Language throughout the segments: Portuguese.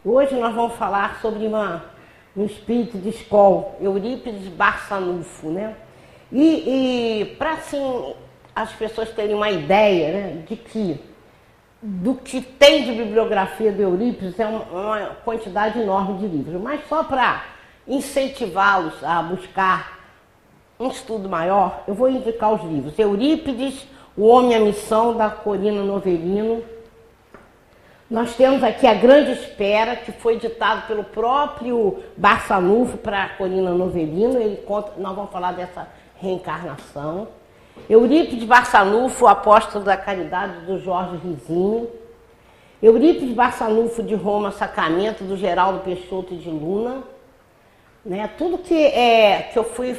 Hoje nós vamos falar sobre um espírito de escola, Eurípides Barçanufo, né? E para assim as pessoas terem uma ideia, né, do que tem de bibliografia do Eurípides, é uma quantidade enorme de livros, mas só para incentivá-los a buscar um estudo maior, eu vou indicar os livros. Eurípides, O Homem e a Missão, da Corina Novellino. Nós temos aqui A Grande Espera, que foi ditado pelo próprio Barçanufo para a Corina Novellino. Ele conta, nós vamos falar dessa reencarnação. Eurípides Barçanufo, O Apóstolo da Caridade, do Jorge Rizinho. Eurípides Barçanufo, de Roma, Sacramento, do Geraldo Peixoto e de Luna. Né? Tudo que eu fui...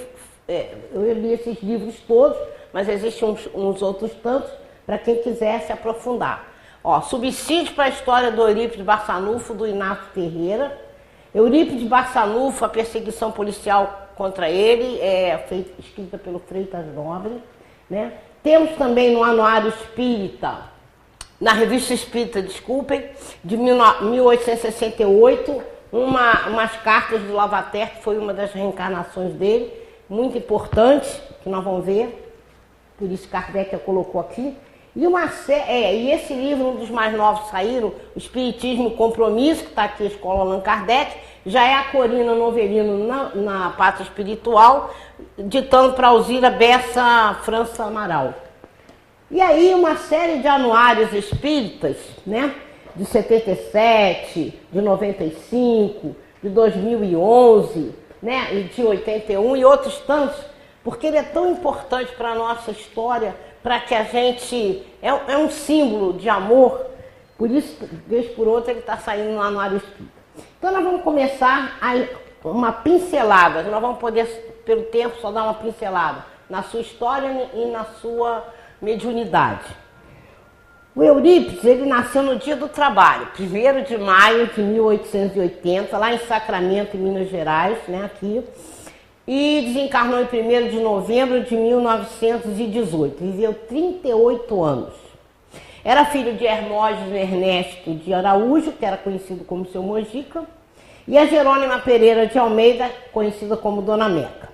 eu li esses livros todos, mas existem uns outros tantos para quem quiser se aprofundar. Ó, Subsídio para a História do Eurípides Barçanufo, do Inácio Ferreira. Eurípides Barçanufo, A Perseguição Policial contra ele, escrita pelo Freitas Nobre. Né? Temos também no Anuário Espírita, na Revista Espírita, desculpem, de 1868, umas cartas do Lavater, que foi uma das reencarnações dele, muito importante, que nós vamos ver, por isso Kardec a colocou aqui. E esse livro, um dos mais novos saíram, O Espiritismo e o Compromisso, que está aqui, a Escola Allan Kardec, já é a Corina Novellino na Pátria Espiritual, ditando para Alzira Bessa França Amaral. E aí uma série de anuários espíritas, né, de 77, de 95, de 2011, né, e de 81 e outros tantos, porque ele é tão importante para a nossa história, para que a gente... É um símbolo de amor, por isso, vez por outra, ele está saindo no Anuário Espírita. Então nós vamos começar uma pincelada, nós vamos poder, pelo tempo, só dar uma pincelada na sua história e na sua mediunidade. O Eurípides, ele nasceu no Dia do Trabalho, 1º de maio de 1880, lá em Sacramento, em Minas Gerais, né, aqui, e desencarnou em 1º de novembro de 1918, viveu 38 anos. Era filho de Hermógenes Ernesto de Araújo, que era conhecido como Seu Mojica, e a Jerônima Pereira de Almeida, conhecida como Dona Meca.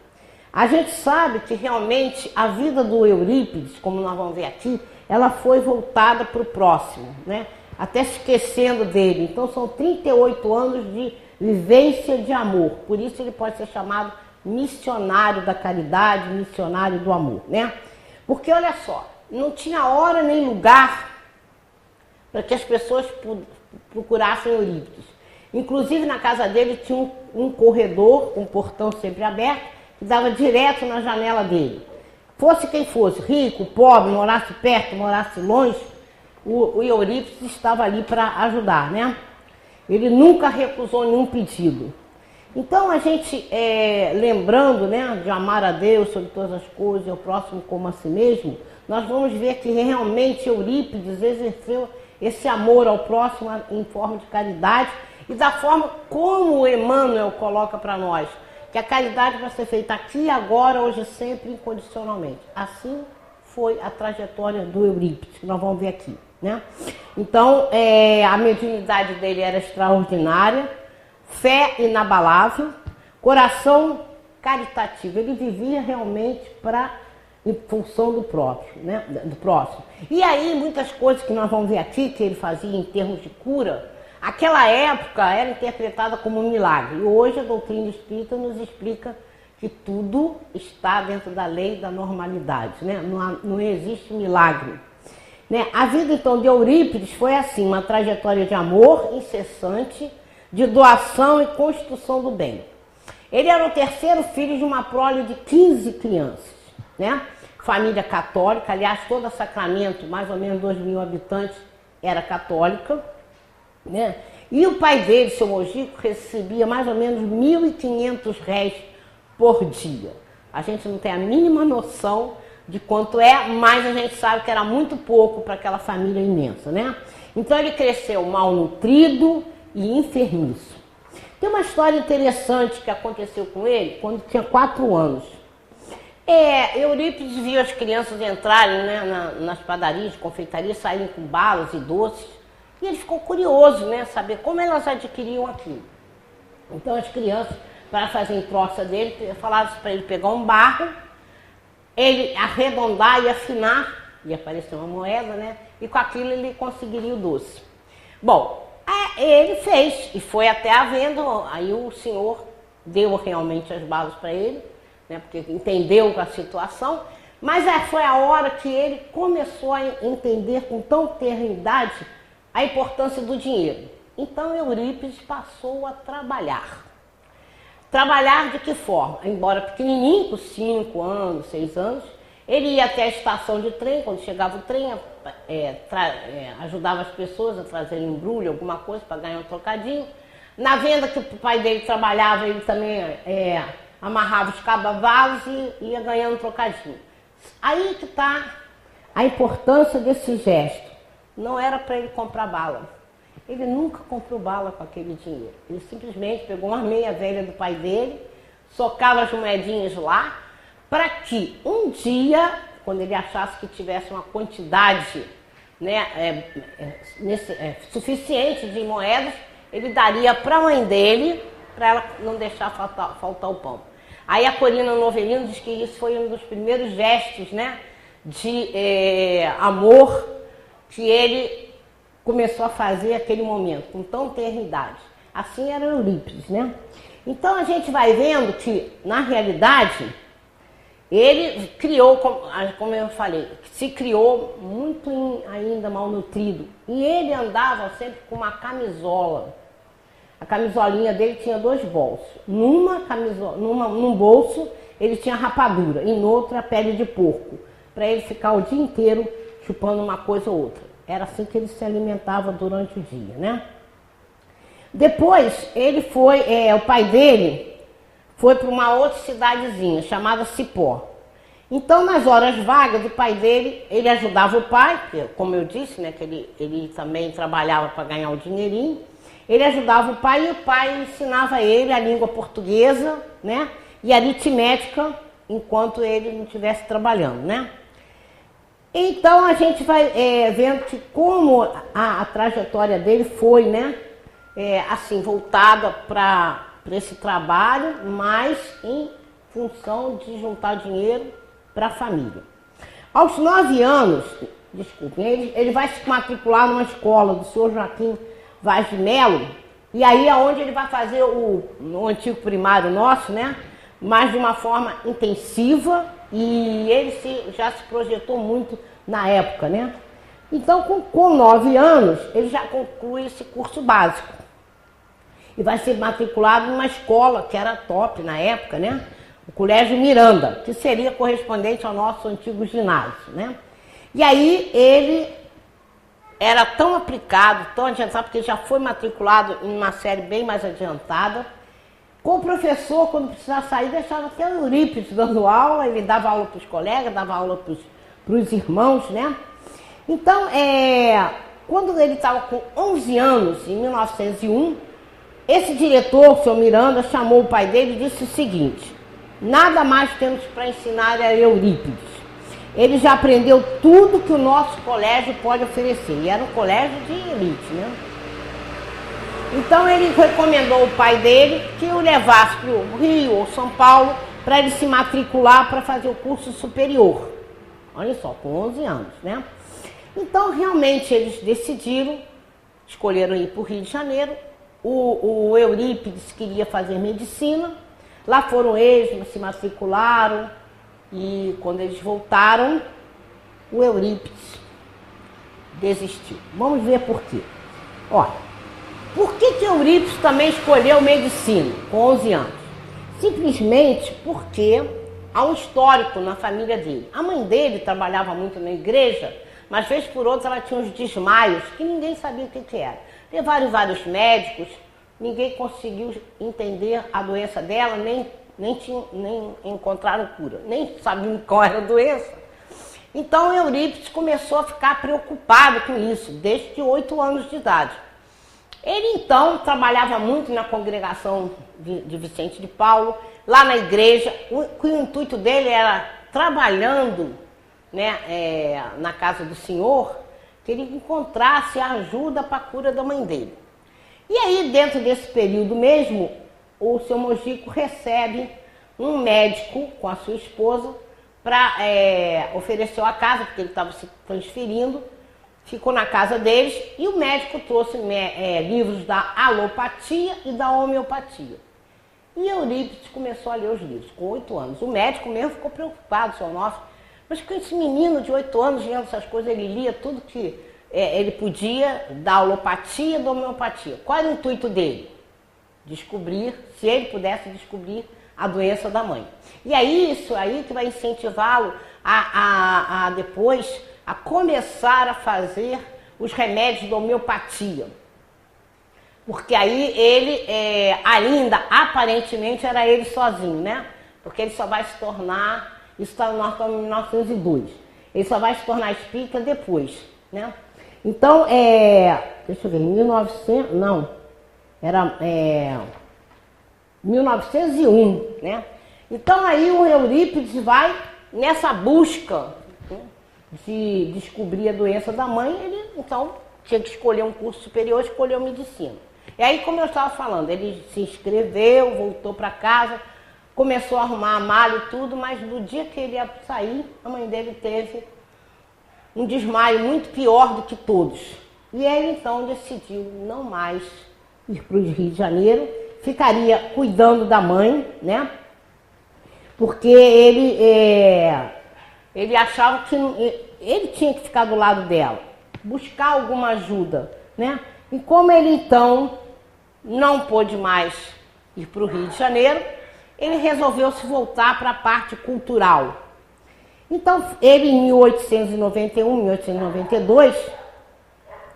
A gente sabe que realmente a vida do Eurípides, como nós vamos ver aqui, ela foi voltada para o próximo, né? Até se esquecendo dele. Então são 38 anos de vivência de amor, por isso ele pode ser chamado missionário da caridade, missionário do amor, né? Porque olha só, não tinha hora nem lugar para que as pessoas procurassem Eurípides. Inclusive na casa dele tinha um corredor, um portão sempre aberto, que dava direto na janela dele. Fosse quem fosse, rico, pobre, morasse perto, morasse longe, o Eurípides estava ali para ajudar, né? Ele nunca recusou nenhum pedido. Então a gente, lembrando, né, de amar a Deus sobre todas as coisas e ao próximo como a si mesmo, nós vamos ver que realmente Eurípides exerceu esse amor ao próximo em forma de caridade e da forma como Emmanuel coloca para nós, que a caridade vai ser feita aqui, agora, hoje, sempre, incondicionalmente. Assim foi a trajetória do Eurípides, que nós vamos ver aqui, né? Então, a mediunidade dele era extraordinária, fé inabalável, coração caritativo. Ele vivia realmente em função do próprio, né? Do próximo. E aí, muitas coisas que nós vamos ver aqui, que ele fazia em termos de cura, aquela época era interpretada como um milagre. E hoje a doutrina espírita nos explica que tudo está dentro da lei da normalidade, né? Não existe milagre. Né? A vida, então, de Eurípides foi assim, uma trajetória de amor incessante, de doação e construção do bem. Ele era o 3º filho de uma prole de 15 crianças, né? Família católica, aliás, toda Sacramento, mais ou menos 2.000 habitantes, era católica, né? E o pai dele, Seu Mojico, recebia mais ou menos R$1.500 por dia. A gente não tem a mínima noção de quanto é, mas a gente sabe que era muito pouco para aquela família imensa, né? Então ele cresceu mal nutrido e enfermiço. Tem uma história interessante que aconteceu com ele quando tinha 4 anos. Eurípides viu as crianças entrarem, né, nas padarias, confeitarias, saírem com balas e doces. E ele ficou curioso, né, saber como elas adquiriam aquilo. Então as crianças, para fazer em troça dele, falaram para ele pegar um barro, ele arredondar e afinar, ia aparecer uma moeda, né? E com aquilo ele conseguiria o doce. Bom, ele fez e foi até a venda, aí o senhor deu realmente as balas para ele, né? Porque entendeu a situação, mas foi a hora que ele começou a entender com tão tenra idade a importância do dinheiro. Então Eurípides passou a trabalhar. Trabalhar de que forma? Embora pequenininho, com 5 anos, 6 anos, ele ia até a estação de trem, quando chegava o trem, ajudava as pessoas a trazerem embrulho, alguma coisa para ganhar um trocadinho. Na venda que o pai dele trabalhava, ele também amarrava os cavalos e ia ganhando um trocadinho. Aí que está a importância desse gesto. Não era para ele comprar bala. Ele nunca comprou bala com aquele dinheiro. Ele simplesmente pegou uma meia velha do pai dele, socava as moedinhas lá, para que um dia, quando ele achasse que tivesse uma quantidade, né, suficiente de moedas, ele daria para a mãe dele, para ela não deixar faltar o pão. Aí a Corina Novelino diz que isso foi um dos primeiros gestos, né, de amor que ele começou a fazer aquele momento, com tão tenra idade. Assim era Eurípides, né? Então a gente vai vendo que, na realidade, ele criou, como eu falei, se criou muito ainda malnutrido. E ele andava sempre com uma camisola. A camisolinha dele tinha 2 bolsos. Num bolso ele tinha rapadura e no outro a pele de porco, para ele ficar o dia inteiro chupando uma coisa ou outra. Era assim que ele se alimentava durante o dia, né? Depois ele foi, o pai dele foi para uma outra cidadezinha chamada Cipó. Então, nas horas vagas, o pai dele, ele ajudava o pai, porque, como eu disse, né, que ele também trabalhava para ganhar o dinheirinho. Ele ajudava o pai e o pai ensinava ele a língua portuguesa, né, e aritmética, enquanto ele não estivesse trabalhando, né? Então a gente vai vendo que como a trajetória dele foi, né, assim, voltada para esse trabalho, mas em função de juntar dinheiro para a família. Aos 9 anos, desculpem, ele vai se matricular numa escola do senhor Joaquim Vaz de Melo, e aí é onde ele vai fazer o antigo primário nosso, né, mas de uma forma intensiva, e ele já se projetou muito na época, né? Então, com 9 anos, ele já conclui esse curso básico. E vai ser matriculado numa escola que era top na época, né? O Colégio Miranda, que seria correspondente ao nosso antigo ginásio, né? E aí ele era tão aplicado, tão adiantado, porque ele já foi matriculado em uma série bem mais adiantada. Com o professor, quando precisava sair, deixava até o Eurípides dando aula, ele dava aula para os colegas, dava aula para os irmãos, né? Então, quando ele estava com 11 anos, em 1901, esse diretor, o senhor Miranda, chamou o pai dele e disse o seguinte: nada mais temos para ensinar a Eurípides. Ele já aprendeu tudo que o nosso colégio pode oferecer. E era um colégio de elite, né? Então ele recomendou ao pai dele que o levasse para o Rio ou São Paulo para ele se matricular para fazer o curso superior. Olha só, com 11 anos, né? Então realmente eles decidiram, escolheram ir para o Rio de Janeiro. O Eurípides queria fazer medicina. Lá foram eles, se matricularam. E quando eles voltaram, o Eurípides desistiu. Vamos ver por quê. Olha, por que Eurípides também escolheu medicina com 11 anos? Simplesmente porque há um histórico na família dele. A mãe dele trabalhava muito na igreja, mas vez por outra ela tinha uns desmaios que ninguém sabia o que era. Levaram vários médicos, ninguém conseguiu entender a doença dela, nem encontraram cura, nem sabiam qual era a doença. Então Eurípides começou a ficar preocupado com isso, desde 8 anos de idade. Ele então trabalhava muito na congregação de Vicente de Paulo, lá na igreja. O intuito dele era, trabalhando, né, na casa do Senhor, que ele encontrasse ajuda para a cura da mãe dele. E aí, dentro desse período mesmo, o seu Mojico recebe um médico com a sua esposa para ofereceu a casa, porque ele estava se transferindo, ficou na casa deles e o médico trouxe livros da alopatia e da homeopatia. E Eurípides começou a ler os livros, com 8 anos. O médico mesmo ficou preocupado, seu nosso, mas com esse menino de 8 anos lendo essas coisas, ele lia tudo que ele podia da alopatia e da homeopatia. Qual era o intuito dele? Descobrir, se ele pudesse descobrir a doença da mãe. E aí, isso aí que vai incentivá-lo a depois a começar a fazer os remédios da homeopatia. Porque aí ele, ainda aparentemente era ele sozinho, né? Porque ele só vai se tornar, isso está em 1902, ele só vai se tornar espírita depois, né? Então, deixa eu ver, 1901, né? Então aí o Eurípides vai nessa busca, né, de descobrir a doença da mãe, ele então tinha que escolher um curso superior, escolheu medicina. E aí, como eu estava falando, ele se inscreveu, voltou para casa, começou a arrumar a mala e tudo, mas no dia que ele ia sair, a mãe dele teve um desmaio muito pior do que todos. E ele então decidiu não mais ir para o Rio de Janeiro, ficaria cuidando da mãe, né? Porque ele achava que ele tinha que ficar do lado dela, buscar alguma ajuda, né? E como ele então não pôde mais ir para o Rio de Janeiro, ele resolveu se voltar para a parte cultural. Então, ele em 1891, 1892,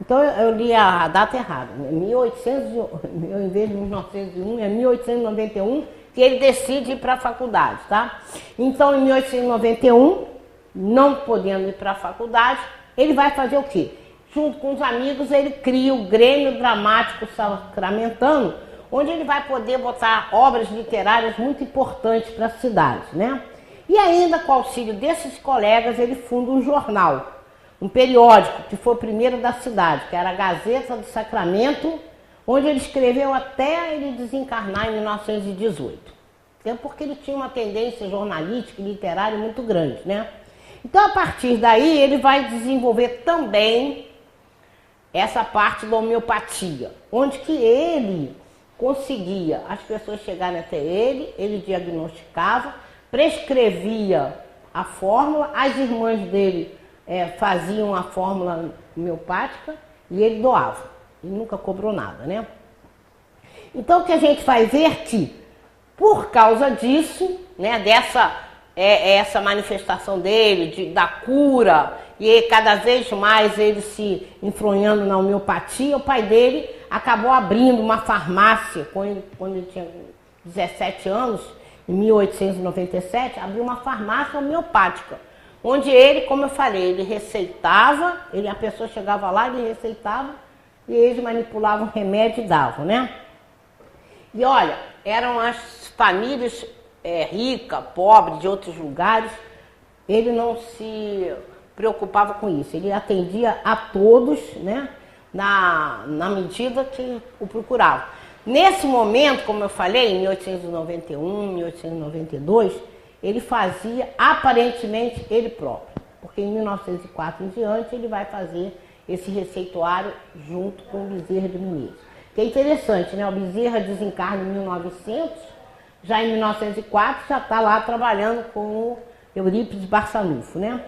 então eu li a data errada, 1800, em vez de 1901, é 1891, que ele decide ir para a faculdade, tá? Então, em 1891, não podendo ir para a faculdade, ele vai fazer o quê? Junto com os amigos, ele cria o Grêmio Dramático Sacramentano, onde ele vai poder botar obras literárias muito importantes para a cidade, né? E ainda, com o auxílio desses colegas, ele funda um jornal, um periódico, que foi o primeiro da cidade, que era a Gazeta do Sacramento, onde ele escreveu até ele desencarnar em 1918. É porque ele tinha uma tendência jornalística e literária muito grande, né? Então, a partir daí, ele vai desenvolver também essa parte da homeopatia, onde que ele conseguia as pessoas chegarem até ele, ele diagnosticava, prescrevia a fórmula, as irmãs dele faziam a fórmula homeopática e ele doava. E nunca cobrou nada, né? Então, o que a gente vai ver que, por causa disso, né, essa manifestação dele, da cura, e cada vez mais ele se enfronhando na homeopatia, o pai dele acabou abrindo uma farmácia, quando ele tinha 17 anos, em 1897, abriu uma farmácia homeopática, onde ele, como eu falei, ele receitava, a pessoa chegava lá, ele receitava, e eles manipulavam o remédio e davam, né? E olha, eram as famílias ricas, pobres, de outros lugares, ele não se preocupava com isso, ele atendia a todos, né, na medida que o procuravam. Nesse momento, como eu falei, em 1891, 1892, ele fazia aparentemente ele próprio, porque em 1904 em diante ele vai fazer esse receituário junto com o Bezerra de Menezes. Que é interessante, né? O Bezerra desencarna em 1900, já em 1904 já está lá trabalhando com o Eurípides Barçanufo, né?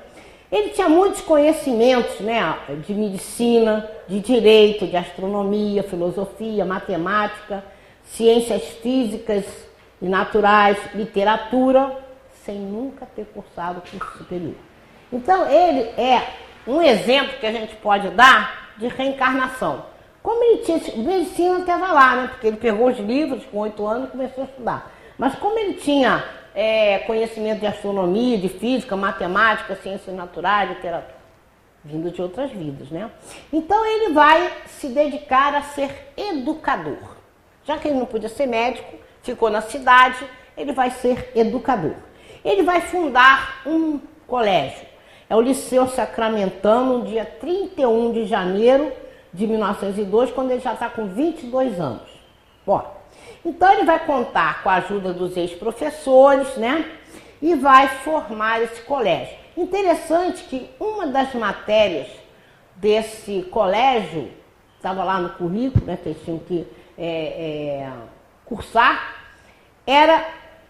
Ele tinha muitos conhecimentos, né, de medicina, de direito, de astronomia, filosofia, matemática, ciências físicas e naturais, literatura, sem nunca ter cursado curso superior. Então, ele é um exemplo que a gente pode dar de reencarnação. Como ele tinha medicina, estava lá, né, porque ele pegou os livros com 8 anos e começou a estudar. Mas como ele tinha conhecimento de astronomia, de física, matemática, ciências naturais, literatura, vindo de outras vidas, né? Então ele vai se dedicar a ser educador. Já que ele não podia ser médico, ficou na cidade, ele vai ser educador. Ele vai fundar um colégio. é o Liceu Sacramentano, no dia 31 de janeiro de 1902, quando ele já está com 22 anos. Bom, então ele vai contar com a ajuda dos ex-professores, né? E vai formar esse colégio. Interessante que uma das matérias desse colégio, estava lá no currículo, né, que eles tinham que cursar, era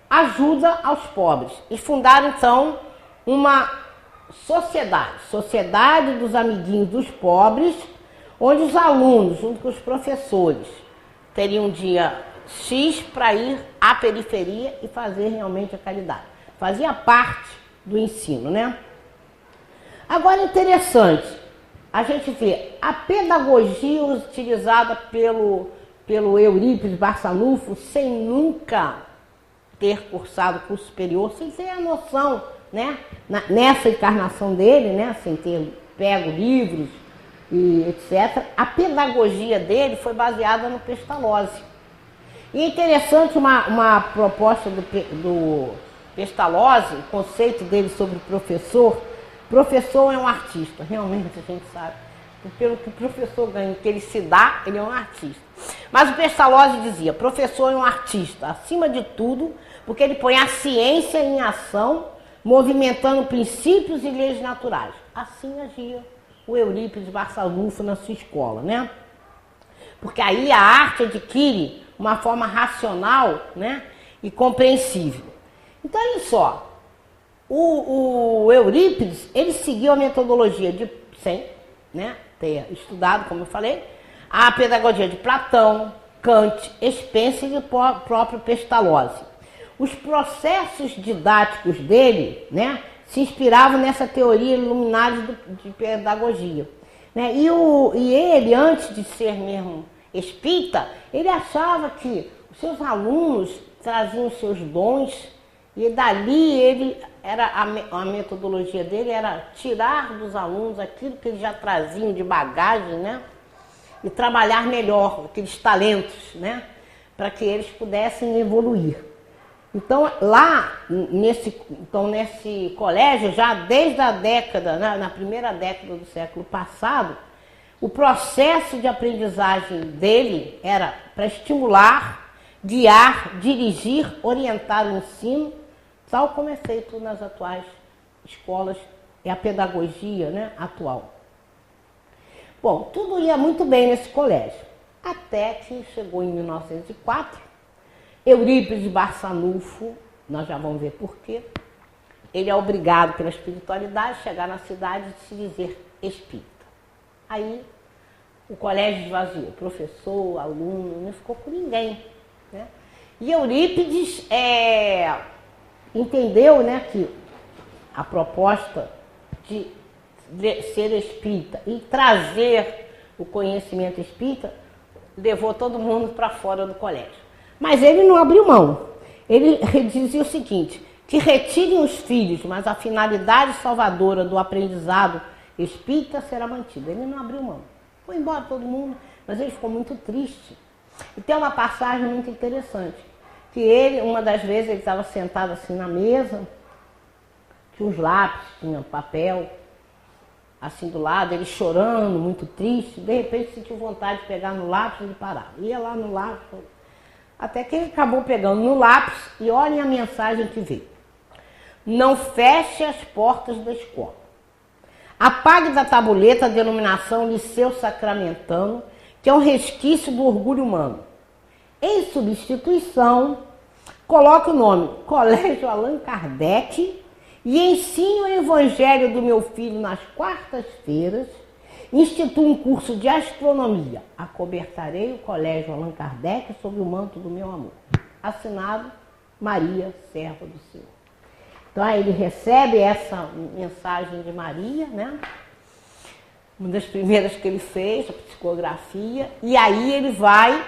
ajuda aos pobres. E fundaram, então, uma sociedade dos amiguinhos dos pobres, onde os alunos, junto com os professores, teriam um dia X para ir à periferia e fazer realmente a caridade. Fazia parte do ensino, né? Agora, interessante, a gente vê a pedagogia utilizada pelo Eurípides Barçanufo, sem nunca ter cursado curso superior, sem ter a noção, né? Nessa encarnação dele, né? Sem ter pego livros e etc. A pedagogia dele foi baseada no Pestalozzi. E é interessante uma proposta do Pestalozzi, o conceito dele sobre professor. Professor é um artista, realmente a gente sabe. Pelo que o professor ganha, que ele se dá, ele é um artista. Mas o Pestalozzi dizia, professor é um artista, acima de tudo, porque ele põe a ciência em ação, movimentando princípios e leis naturais. Assim agia o Eurípides Barçanufo na sua escola, né? Porque aí a arte adquire uma forma racional, né, e compreensível. Então, olha só, o Eurípides, ele seguiu a metodologia sem, né, ter estudado, como eu falei, a pedagogia de Platão, Kant, Spencer e o próprio Pestalozzi. Os processos didáticos dele, né, se inspiravam nessa teoria iluminada de pedagogia. Né? E ele, antes de ser mesmo espírita, ele achava que os seus alunos traziam seus dons e dali a metodologia dele era tirar dos alunos aquilo que eles já traziam de bagagem, né? E trabalhar melhor aqueles talentos, né? Para que eles pudessem evoluir. Então, nesse colégio, já desde a década, na primeira década do século passado, o processo de aprendizagem dele era para estimular, guiar, dirigir, orientar o ensino, tal como é feito nas atuais escolas, é a pedagogia, né, atual. Bom, tudo ia muito bem nesse colégio, até que chegou em 1904, Eurípides Barçanufo, nós já vamos ver por quê, ele é obrigado pela espiritualidade a chegar na cidade e se dizer espírita. Aí o colégio esvaziou, professor, aluno, não ficou com ninguém, né? E Eurípides entendeu, né, que a proposta de ser espírita e trazer o conhecimento espírita levou todo mundo para fora do colégio. Mas ele não abriu mão. Ele dizia o seguinte, que retirem os filhos, mas a finalidade salvadora do aprendizado espírita será mantida. Ele não abriu mão. Foi embora todo mundo, mas ele ficou muito triste. E tem uma passagem muito interessante, que ele, uma das vezes, ele estava sentado assim na mesa, tinha uns lápis, tinha papel, assim do lado, ele chorando, muito triste, de repente sentiu vontade de pegar no lápis e ele parava. Ia lá no lápis, até que ele acabou pegando no lápis e olhem a mensagem que veio. Não feche as portas da escola. Apague da tabuleta a denominação Liceu Sacramentano, que é um resquício do orgulho humano. Em substituição, coloque o nome Colégio Allan Kardec e ensine o Evangelho do meu filho nas quartas-feiras. Instituo um curso de astronomia. Acobertarei o Colégio Allan Kardec sob o manto do meu amor. Assinado Maria, serva do Senhor. Então aí ele recebe essa mensagem de Maria, né? Uma das primeiras que ele fez, a psicografia, e aí ele vai,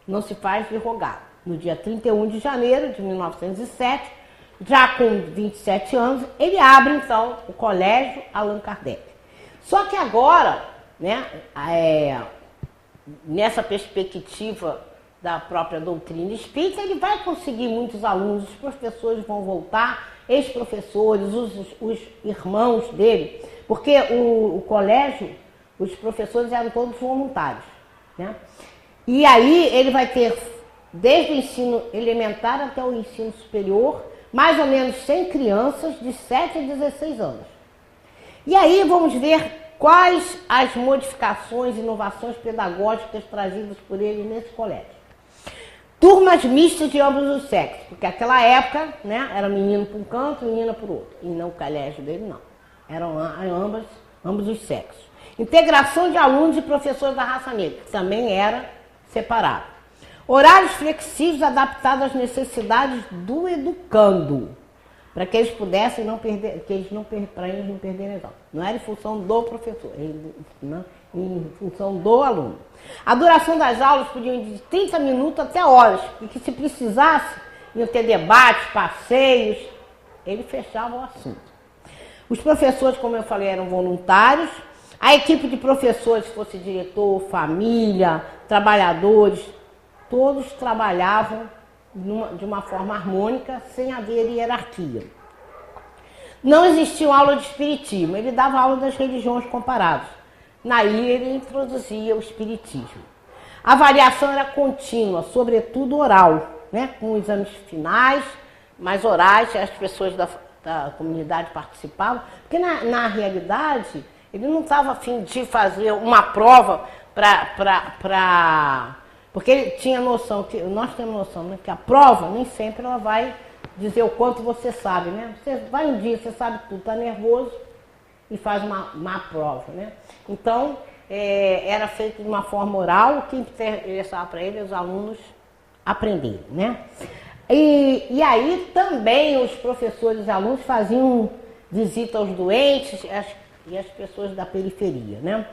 não se faz de rogado. No dia 31 de janeiro de 1907, já com 27 anos, ele abre então o Colégio Allan Kardec. Só que agora, né, nessa perspectiva da própria doutrina espírita, ele vai conseguir muitos alunos, os professores vão voltar, ex-professores, os irmãos dele, porque o colégio, os professores eram todos voluntários, né? E aí ele vai ter, desde o ensino elementar até o ensino superior, mais ou menos 100 crianças de 7 a 16 anos. E aí vamos ver quais as modificações e inovações pedagógicas trazidas por ele nesse colégio. Turmas mistas de ambos os sexos, porque naquela época, né, era menino para um canto, menina para o outro. E não o colégio dele, não. Eram ambos os sexos. Integração de alunos e professores da raça negra, que também era separado. Horários flexíveis adaptados às necessidades do educando, para que eles pudessem não perder, para eles não perderem as aulas. Não era em função do professor, em função do aluno. A duração das aulas podia ir de 30 minutos até horas, e que se precisasse, iam ter debates, passeios, ele fechava o assunto. Os professores, como eu falei, eram voluntários. A equipe de professores, se fosse diretor, família, trabalhadores, todos trabalhavam de uma forma harmônica, sem haver hierarquia. Não existia aula de espiritismo, ele dava aula das religiões comparadas. Naí ele introduzia o espiritismo. A avaliação era contínua, sobretudo oral, né? Com exames finais, mas orais, as pessoas da comunidade participavam, porque na realidade ele não estava a fim de fazer uma prova porque ele tinha noção, nós temos noção, né, que a prova nem sempre ela vai dizer o quanto você sabe, né? Você vai um dia, você sabe tudo, está nervoso e faz uma má prova, né? Então, era feito de uma forma oral, o que interessava para ele os alunos aprenderem, né? E aí também os professores e alunos faziam visita aos doentes e às pessoas da periferia, né?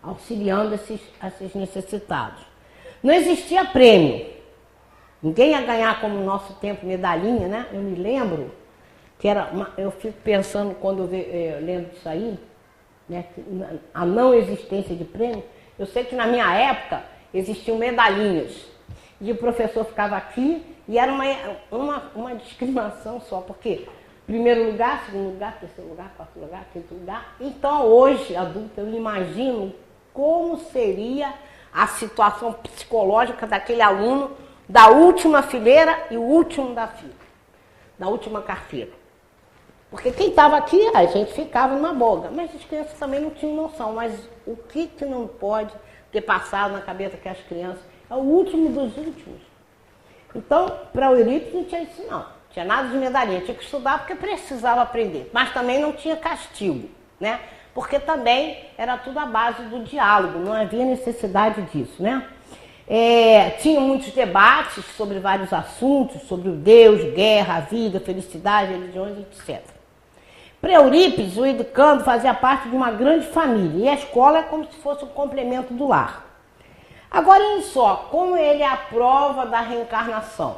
Auxiliando esses necessitados. Não existia prêmio. Ninguém ia ganhar, como no nosso tempo, medalhinha, né? Eu me lembro que eu fico pensando quando eu lembro disso aí, né? A não existência de prêmio. Eu sei que na minha época existiam medalhinhas. E o professor ficava aqui e era uma discriminação só, porque primeiro lugar, segundo lugar, terceiro lugar, quarto lugar, quinto lugar. Então hoje, adulto, eu imagino como seria a situação psicológica daquele aluno da última fileira e o último da fila, da última carteira. Porque quem estava aqui, a gente ficava numa boga, mas as crianças também não tinham noção. Mas o que não pode ter passado na cabeça que as crianças é o último dos últimos. Então, para o Eurípides não tinha isso não, tinha nada de medalhinha, tinha que estudar porque precisava aprender, mas também não tinha castigo, né? Porque também era tudo à base do diálogo, não havia necessidade disso, né? Tinha muitos debates sobre vários assuntos, sobre o Deus, guerra, a vida, felicidade, religiões, etc. Para Eurípides, o educando fazia parte de uma grande família e a escola é como se fosse um complemento do lar. Agora, olhem só, como ele é a prova da reencarnação.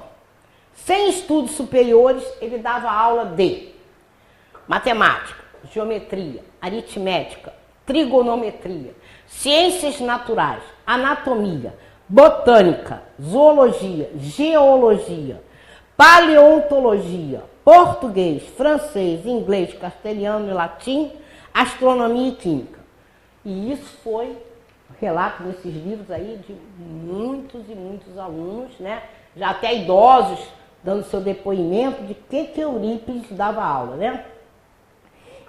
Sem estudos superiores, ele dava aula de matemática, geometria, aritmética, trigonometria, ciências naturais, anatomia, botânica, zoologia, geologia, paleontologia, português, francês, inglês, castelhano e latim, astronomia e química. E isso foi relato nesses livros aí de muitos e muitos alunos, né? Já até idosos, dando seu depoimento de que Eurípides dava aula, né?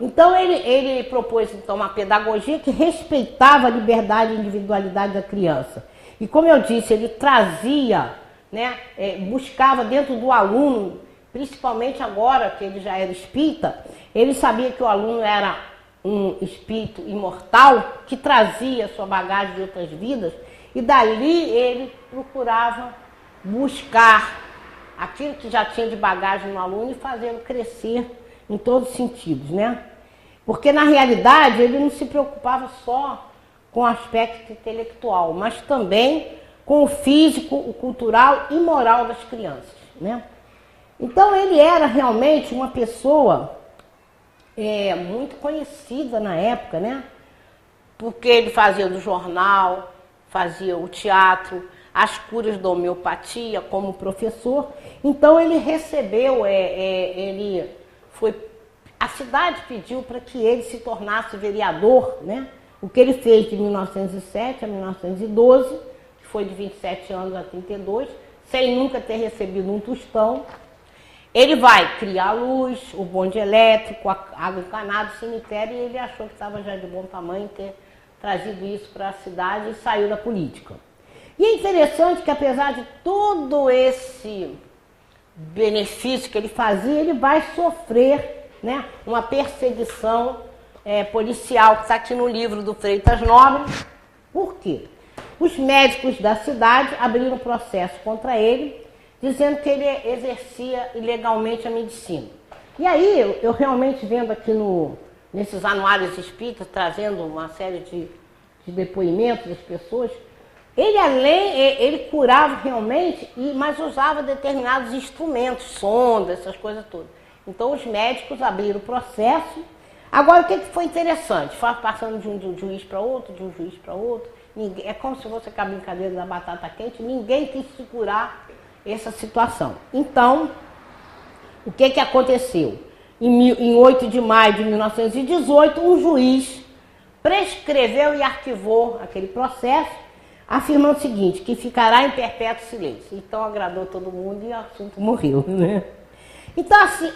Então ele propôs então uma pedagogia que respeitava a liberdade e individualidade da criança. E como eu disse, ele trazia, né, buscava dentro do aluno, principalmente agora que ele já era espírita, ele sabia que o aluno era um espírito imortal que trazia sua bagagem de outras vidas e dali ele procurava buscar aquilo que já tinha de bagagem no aluno e fazê-lo crescer em todos os sentidos, né? Porque na realidade ele não se preocupava só com o aspecto intelectual, mas também com o físico, o cultural e moral das crianças, né? Então ele era realmente uma pessoa muito conhecida na época, né? Porque ele fazia do jornal, fazia o teatro, as curas da homeopatia como professor. Então ele recebeu, a cidade pediu para que ele se tornasse vereador, né? O que ele fez de 1907 a 1912, que foi de 27 anos a 32, sem nunca ter recebido um tostão. Ele vai criar a luz, o bonde elétrico, a água encanada, o cemitério, e ele achou que estava já de bom tamanho ter trazido isso para a cidade e saiu da política. E é interessante que, apesar de todo esse benefício que ele fazia, ele vai sofrer, né, uma perseguição policial, que está aqui no livro do Freitas Nobre. Por quê? Os médicos da cidade abriram processo contra ele, dizendo que ele exercia ilegalmente a medicina. E aí, eu realmente vendo aqui nesses anuários espíritas, trazendo uma série de depoimentos das pessoas, ele curava realmente, mas usava determinados instrumentos, sondas, essas coisas todas. Então os médicos abriram o processo. Agora o que foi interessante? Foi passando de um juiz para outro, de um juiz para outro. É como se fosse aquela brincadeira da batata quente, ninguém quis segurar essa situação. Então, o que aconteceu? Em 8 de maio de 1918, um juiz prescreveu e arquivou aquele processo, afirmando o seguinte, que ficará em perpétuo silêncio. Então agradou todo mundo e o assunto morreu, né? Então, assim,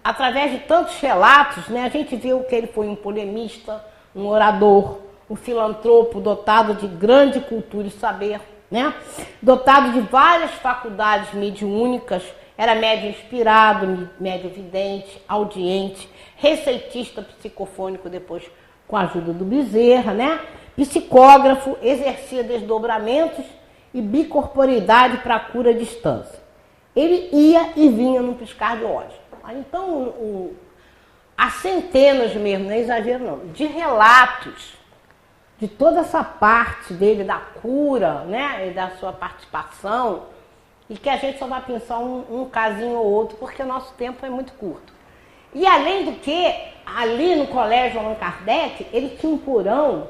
através de tantos relatos, né, a gente viu que ele foi um polemista, um orador, um filantropo dotado de grande cultura e saber, né? Dotado de várias faculdades mediúnicas, era médium inspirado, médium vidente, audiente, receitista psicofônico, depois com a ajuda do Bezerra, né? Psicógrafo, exercia desdobramentos e bicorporidade para a cura à distância. Ele ia e vinha num piscar de olhos. Então, há centenas mesmo, não é exagero não, de relatos de toda essa parte dele, da cura, né, e da sua participação, e que a gente só vai pensar um casinho ou outro, porque o nosso tempo é muito curto. E além do que, ali no Colégio Allan Kardec, ele tinha um porão,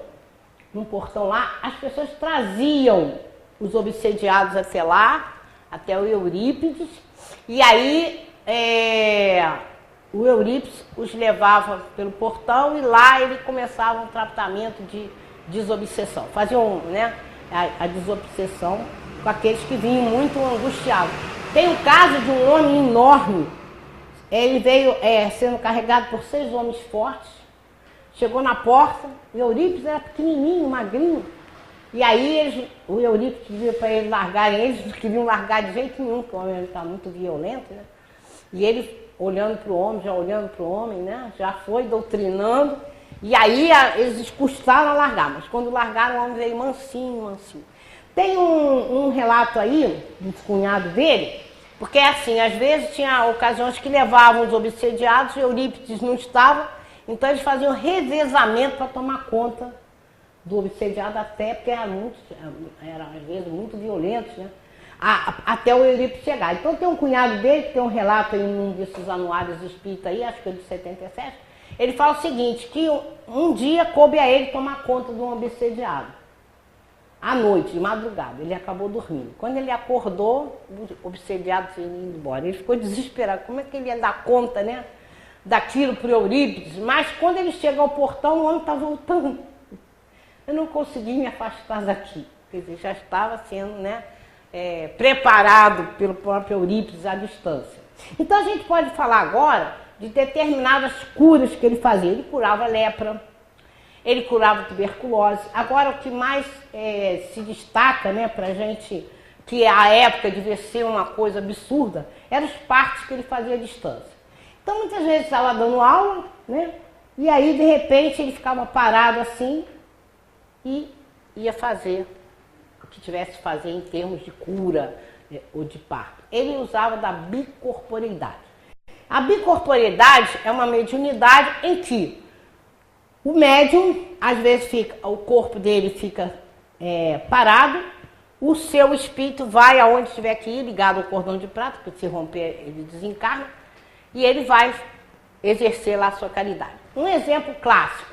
num portão lá, as pessoas traziam os obsediados até lá, até o Eurípides, e aí o Eurípides os levava pelo portão e lá ele começava um tratamento de desobsessão. Faziam, né, a desobsessão com aqueles que vinham muito angustiados. Tem o caso de um homem enorme, ele veio sendo carregado por 6 homens fortes, chegou na porta, o Eurípides era pequenininho, magrinho, e aí o Eurípides pediu para eles largarem, eles não queriam largar de jeito nenhum, porque o homem estava muito violento, né? E ele olhando para o homem, né? Já foi doutrinando, e aí eles custaram a largar, mas quando largaram o homem veio mansinho, mansinho. Tem um relato aí, do cunhado dele, porque assim, às vezes tinha ocasiões que levavam os obsediados, o Eurípides não estava, então eles faziam revezamento para tomar conta do obsediado, até porque eram às vezes muito violentos, né? Até o Eurípides chegar. Então tem um cunhado dele, que tem um relato em um desses anuários espíritas aí, acho que é de 77, ele fala o seguinte, que um dia coube a ele tomar conta de um obsediado. À noite, de madrugada, ele acabou dormindo. Quando ele acordou, o obsediado tinha ido embora. Ele ficou desesperado. Como é que ele ia dar conta, né, daquilo para o Eurípides? Mas quando ele chega ao portão, o homem está voltando. Eu não consegui me afastar daqui. Quer dizer, já estava sendo, né, preparado pelo próprio Eurípides à distância. Então a gente pode falar agora de determinadas curas que ele fazia. Ele curava lepra, ele curava tuberculose. Agora, o que mais se destaca, né, para a gente, que a época devia ser uma coisa absurda, eram os partos que ele fazia à distância. Então, muitas vezes estava dando aula, né, e aí, de repente, ele ficava parado assim e ia fazer o que tivesse que fazer em termos de cura ou de parto. Ele usava da bicorporeidade. A bicorporeidade é uma mediunidade em que o médium, às vezes, o corpo dele fica parado, o seu espírito vai aonde tiver que ir, ligado ao cordão de prata, porque se romper ele desencarna, e ele vai exercer lá a sua caridade. Um exemplo clássico,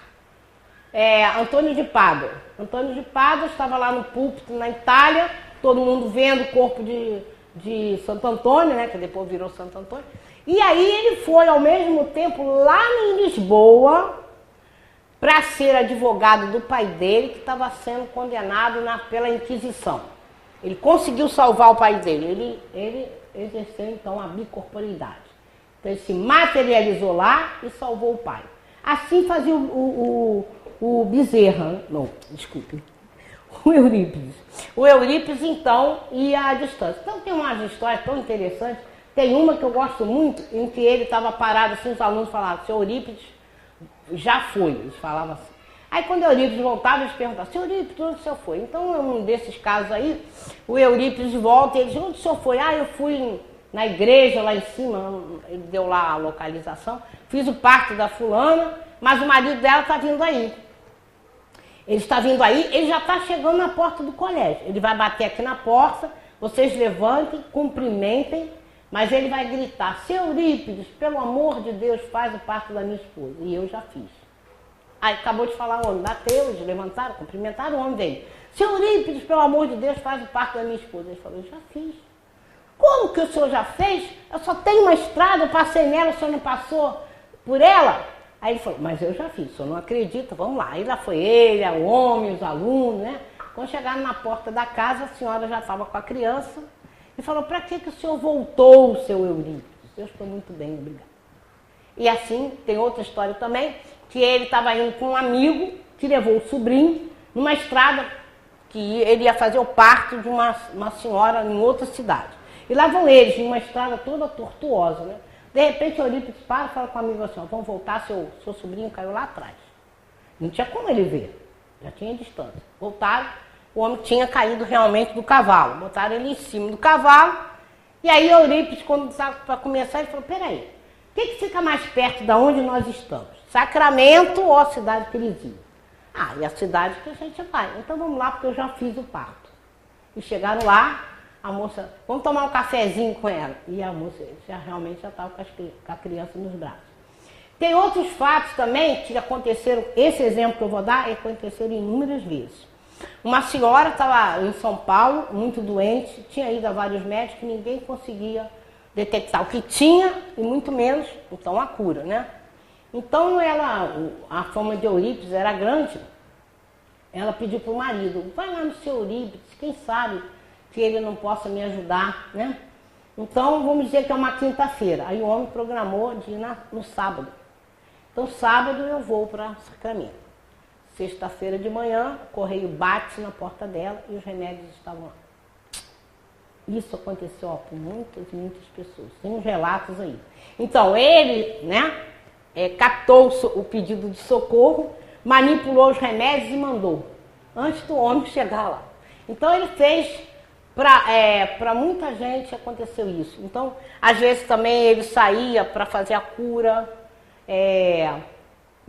Antônio de Pádua. Antônio de Pádua estava lá no púlpito na Itália, todo mundo vendo o corpo de Santo Antônio, né, que depois virou Santo Antônio. E aí ele foi, ao mesmo tempo, lá em Lisboa, para ser advogado do pai dele, que estava sendo condenado pela Inquisição. Ele conseguiu salvar o pai dele, ele exerceu então a bicorporeidade. Então ele se materializou lá e salvou o pai. Assim fazia o Bezerra, não, desculpe, o Eurípides. O Eurípides então ia à distância. Então tem umas histórias tão interessantes. Tem uma que eu gosto muito, em que ele estava parado assim, os alunos falavam, seu Eurípides já foi, eles falavam assim. Aí quando o Eurípides voltava, eles perguntavam, seu Eurípides, onde o senhor foi? Então, um desses casos aí, o Eurípides volta e ele diz, onde o senhor foi? Ah, eu fui na igreja lá em cima, ele deu lá a localização, fiz o parto da fulana, mas o marido dela está vindo aí. Ele está vindo aí, ele já está chegando na porta do colégio. Ele vai bater aqui na porta, vocês levantem, cumprimentem, mas ele vai gritar, seu Eurípides, pelo amor de Deus, faz o parto da minha esposa. E eu já fiz. Aí acabou de falar o homem, bateu, eles levantaram, cumprimentaram o homem dele. Seu Eurípides, pelo amor de Deus, faz o parto da minha esposa. Ele falou, eu já fiz. Como que o senhor já fez? Eu só tenho uma estrada, eu passei nela, o senhor não passou por ela? Aí ele falou, mas eu já fiz, o senhor não acredita, vamos lá. Aí lá foi ele, o homem, os alunos, né? Quando chegaram na porta da casa, a senhora já estava com a criança e falou, para que o senhor voltou, seu Eurípides? Eu estou muito bem, obrigado. E assim, tem outra história também, que ele estava indo com um amigo que levou o sobrinho numa estrada que ele ia fazer o parto de uma senhora em outra cidade. E lá vão eles, numa estrada toda tortuosa, né? De repente, o Eurípides para e fala com o amigo assim, ó, vamos voltar, seu sobrinho caiu lá atrás. Não tinha como ele ver, já tinha distância. Voltaram, o homem tinha caído realmente do cavalo. Botaram ele em cima do cavalo. E aí, o Eurípides, quando estava para começar, ele falou, peraí, o que fica mais perto de onde nós estamos? Sacramento ou a cidade que eles iam? Ah, e a cidade que a gente vai. Então vamos lá, porque eu já fiz o parto. E chegaram lá, a moça, vamos tomar um cafezinho com ela. E a moça realmente já estava com a criança nos braços. Tem outros fatos também que aconteceram, esse exemplo que eu vou dar, aconteceram inúmeras vezes. Uma senhora estava em São Paulo, muito doente, tinha ido a vários médicos e ninguém conseguia detectar o que tinha e muito menos, então, a cura, né? Então, a fama de Eurípides era grande, ela pediu para o marido, vai lá no seu Eurípides, quem sabe que ele não possa me ajudar, né? Então, vamos dizer que é uma quinta-feira. Aí o homem programou de ir no sábado. Então, sábado eu vou para Sacramento. Sexta-feira de manhã, o correio bate na porta dela e os remédios estavam lá. Isso aconteceu por muitas e muitas pessoas. Tem uns relatos aí. Então, ele, né, captou o pedido de socorro, manipulou os remédios e mandou, antes do homem chegar lá. Então, ele fez... Para muita gente aconteceu isso. Então, às vezes também ele saía para fazer a cura.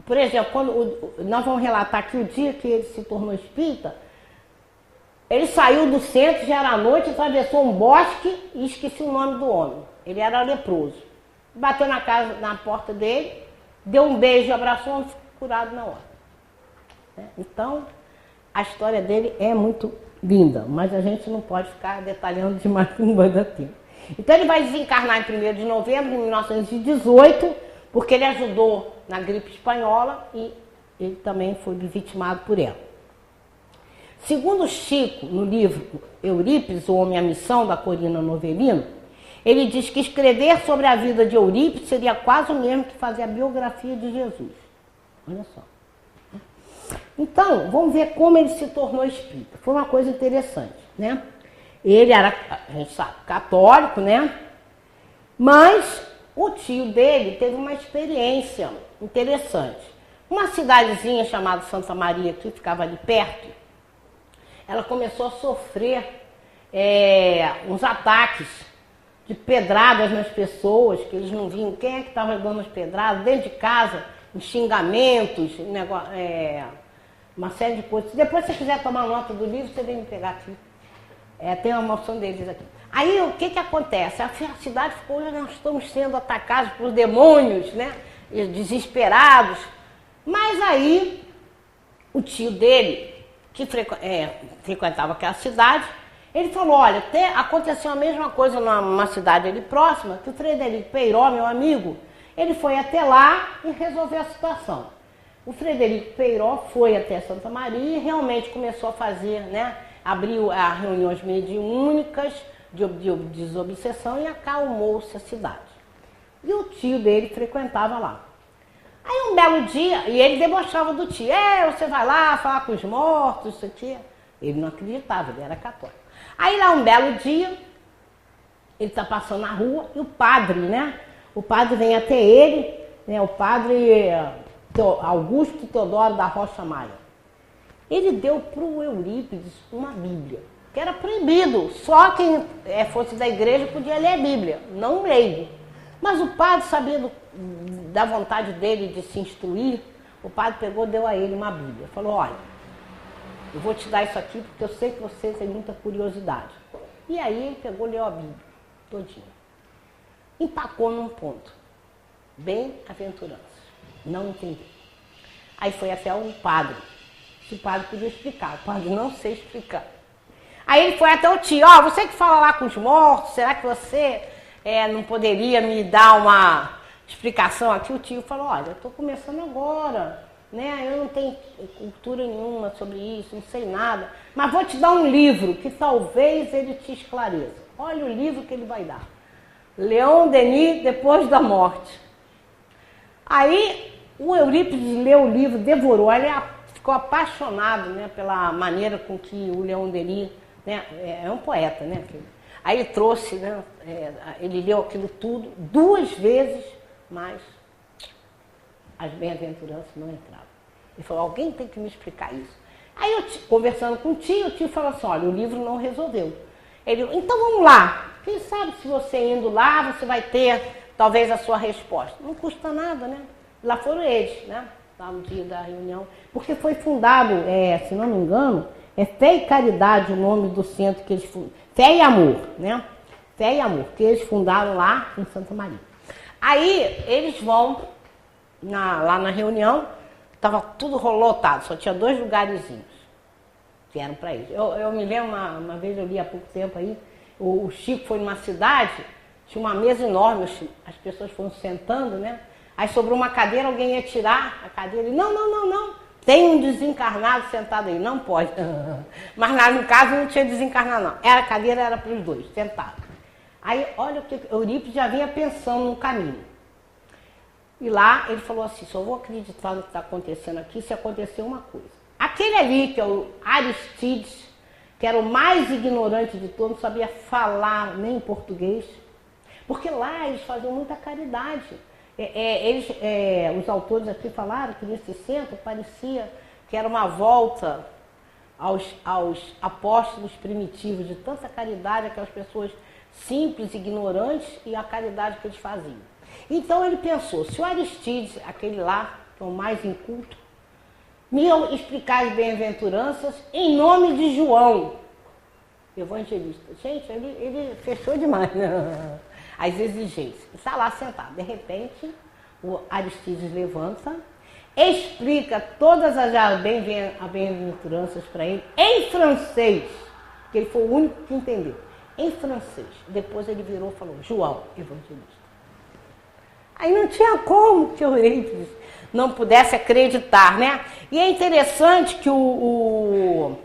Por exemplo, nós vamos relatar aqui o dia que ele se tornou espírita, ele saiu do centro, já era noite, atravessou um bosque e esqueci o nome do homem. Ele era leproso. Bateu na porta dele, deu um beijo, abraçou e ficou curado na hora. Então, a história dele é muito linda, mas a gente não pode ficar detalhando demais, não vai dar tempo. Então ele vai desencarnar em 1º de novembro de 1918, porque ele ajudou na gripe espanhola e ele também foi vitimado por ela. Segundo Chico, no livro Eurípides, O Homem e a Missão, da Corina Novelino, ele diz que escrever sobre a vida de Eurípides seria quase o mesmo que fazer a biografia de Jesus. Olha só. Então, vamos ver como ele se tornou espírita. Foi uma coisa interessante, né? Ele era, a gente sabe, católico, né? Mas o tio dele teve uma experiência interessante. Uma cidadezinha chamada Santa Maria, que ficava ali perto, ela começou a sofrer uns ataques de pedradas nas pessoas, que eles não viam quem é que estava dando as pedradas, dentro de casa, xingamentos, uma série de coisas. Depois, se você quiser tomar nota do livro, você vem me pegar aqui. Tem uma moção deles aqui. Aí, o que acontece? A cidade ficou, nós estamos sendo atacados por demônios, né? Desesperados. Mas aí, o tio dele, que frequentava aquela cidade, ele falou, olha, aconteceu a mesma coisa numa cidade ali próxima, que o Frederico Peiró, meu amigo, ele foi até lá e resolveu a situação. O Frederico Peiró foi até Santa Maria e realmente começou a fazer, né, abriu as reuniões mediúnicas de desobsessão e acalmou-se a cidade. E o tio dele frequentava lá. Aí um belo dia, e ele debochava do tio, você vai lá falar com os mortos, isso aqui. Ele não acreditava, ele era católico. Aí lá um belo dia, ele está passando na rua e o padre, né? O padre vem até ele, né? O padre Augusto Teodoro da Rocha Maia. Ele deu para o Eurípides uma Bíblia, que era proibido. Só quem fosse da igreja podia ler a Bíblia, não leigo. Mas o padre sabia da vontade dele de se instruir, o padre pegou e deu a ele uma Bíblia. Falou, olha, eu vou te dar isso aqui porque eu sei que você tem muita curiosidade. E aí ele pegou e leu a Bíblia todinha. Empacou num ponto. Bem-aventuranças. Não entendeu. Aí foi até um padre. Se o padre podia explicar. O padre não sei explicar. Aí ele foi até o tio. Você que fala lá com os mortos, será que você não poderia me dar uma explicação aqui? O tio falou, olha, eu estou começando agora, né? Eu não tenho cultura nenhuma sobre isso, não sei nada, mas vou te dar um livro que talvez ele te esclareça. Olha o livro que ele vai dar. Leon Denis, Depois da Morte. Aí o Eurípides leu o livro, devorou, ele ficou apaixonado, né, pela maneira com que o Leon Denis, né, é um poeta, né? Aí ele trouxe, né, ele leu aquilo tudo 2 vezes, mas as bem-aventuranças não entravam. Ele falou, alguém tem que me explicar isso. Aí eu, conversando com o tio falou assim, olha, o livro não resolveu. Ele, então vamos lá. Quem sabe se você indo lá, você vai ter talvez a sua resposta. Não custa nada, né? Lá foram eles, né? Lá no dia da reunião. Porque foi fundado, se não me engano, Fé e Caridade o nome do centro que eles fundaram. Fé e Amor, né? Fé e Amor, que eles fundaram lá em Santa Maria. Aí eles vão lá na reunião, estava tudo lotado, só tinha 2 lugarzinhos que eram para eles. Eu me lembro, uma vez eu li há pouco tempo aí, o Chico foi numa cidade, tinha uma mesa enorme, as pessoas foram sentando, né? Aí sobrou uma cadeira, alguém ia tirar a cadeira, ele, não, tem um desencarnado sentado aí, não pode. Mas lá no caso não tinha desencarnado não, a cadeira era para os 2, sentados. Aí olha o que Eurípides já vinha pensando no caminho. E lá ele falou assim, só vou acreditar no que está acontecendo aqui se acontecer uma coisa. Aquele ali, que é o Aristides, que era o mais ignorante de todos, não sabia falar nem português, porque lá eles faziam muita caridade. Os autores aqui falaram que nesse centro parecia que era uma volta aos apóstolos primitivos, de tanta caridade, aquelas pessoas simples, ignorantes, e a caridade que eles faziam. Então ele pensou, se o Aristides, aquele lá, que é o mais inculto, me explicar as bem-aventuranças em nome de João, evangelista. Gente, ele fechou demais, né? As exigências. Está lá sentado. De repente, o Aristides levanta, explica todas as bem-aventuranças para ele em francês, que ele foi o único que entendeu. Em francês. Depois ele virou e falou, João, evangelista. Aí não tinha como que o Eurípides não pudesse acreditar, né? E é interessante que o